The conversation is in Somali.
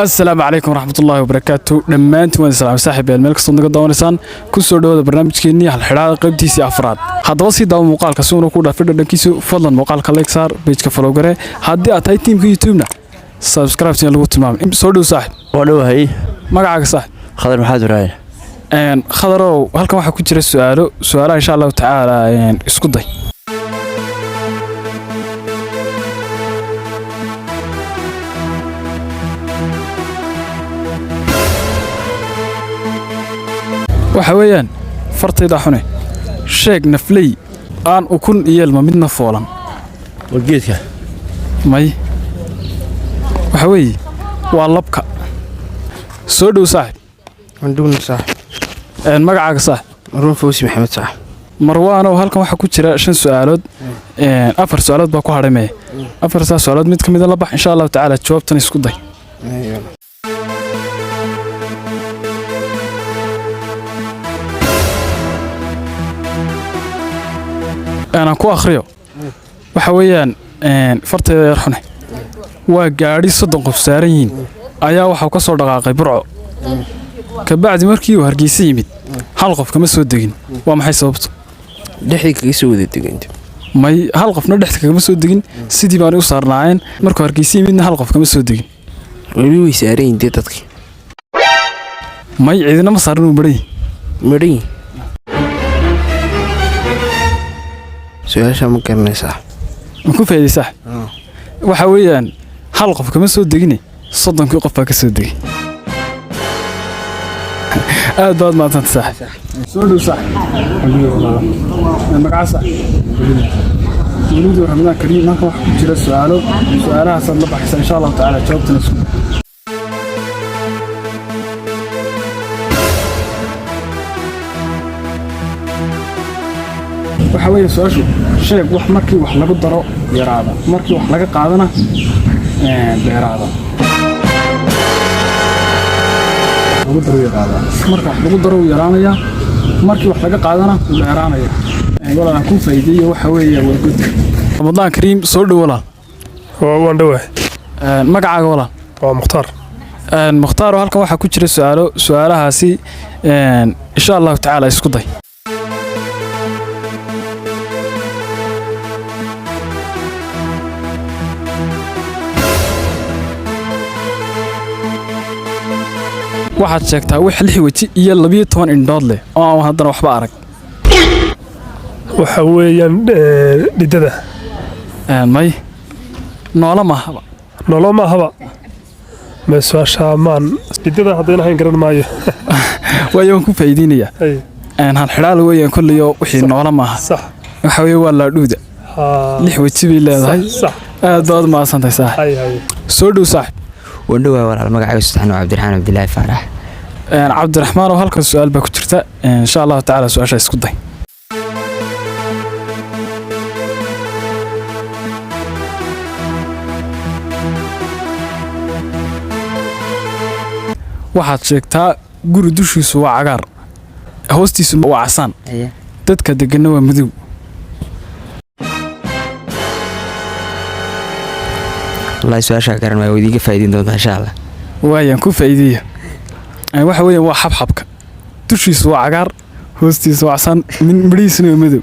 السلام عليكم ورحمة الله وبركاته. دمانتي وين سلام صاحب الملك صندوق داونسان كسو دhowaada barnaamijkeennii hal xidhaada qaybtiisii afraad. Haddaba si daawo muuqaalka suuna ku dhaafay dhadhankiisu fadlan muuqaalka like saar page-ka follow gare haddii aad tahay teamka YouTube-na subscribe si lagu tilmaamo. Soo dhow saaxib. Waa dhowahay. Magacaaga saaxib. Khadar maxaad waraayay? Khadarow halkan waxa ku jira su'aalo insha Allah ta'ala isku day. waxa weeyaan fartayda xune sheeg naflay aan ukun yeelma midna foolan wargeedka may waxa weey waa labka soo dhow saaxib عندنا صاحب magacaaga saaxib مروان فوسي محمد صاحب marwaano halkan waxa ku jira 5 su'aalood 4 su'aalood baa ku hareemay 4 su'aalood mid kamid ah la bax insha Allah ta'ala jawaabtan isku day أنا كو أخريو وحويان فرت يرحنه وقاعد يصدق بسارين أيا وحوك صور دقائق برعو كبعد مركي وهرجيسي يمد حلقف كم سودين وما حيسبت دحيك يسود الدقنت ما حلقف ندحت كم سودين سيدي باني وصار نعين مركو هرجيسي يمد حلقف كم سودين ولو سارين ديتك ما يعيدنا مصارنو مري سؤال ممكن صح مكون في صح وحويان حلقف كم سوديني صدق كي قفا كسودي بعد ما تنصح سولو صح المقع صح نريد رمضان كريم ما كان جرى سؤالها صار لبحث ان شاء الله تعالى جاوبت نفسه waxa weeye su'aashu sheeg wax markii wax lagu daro yaraada markii wax laga qaadana beeraada lagu daro yaraada marka wax lagu daro yaraanaya markii wax laga qaadana beeraanaya walaal ku faa'iideeyo waxa weeye waa gud Ramadan Kareem soo dhawaala waan dhawahay magacaaga walaal waa Mukhtaar halkan waxa ku jira su'aalahaasi insha Allah ta'ala isku day waxaad sheegtaa wax 6 waji iyo 12 indhood leh oo aan haddana waxba arag waxa weeyaan dhidada may noola ma haba ma su'aashamaan dhidada haddana hayn garan maayo waan ku faa'iideynaya hal xiraal weeyaan kulliyo wixii noola ma sax waxa weey waa la dhuuda 6 waji bay leedahay sax aad ma asantahay saaxib soo dhow saaxib wandhowa walaal magacaygu saxno Cabdiraxmaan Abdullaahi Faarax Cabdiraxmaan oo halka su'aal baa ku jirta insha Allah ta'ala su'aasha isku day waxaad sheegtaa guri dushiisu waa cagaar hoostiisu waa casaan dadka degan waa madow والله سؤال شاكر ما وديك فايدين دون إن شاء الله ويان كو فايدية waxa weeye waa xabxabka dushiisu waa cagaar hoostiisu waa casaan min bariisna madow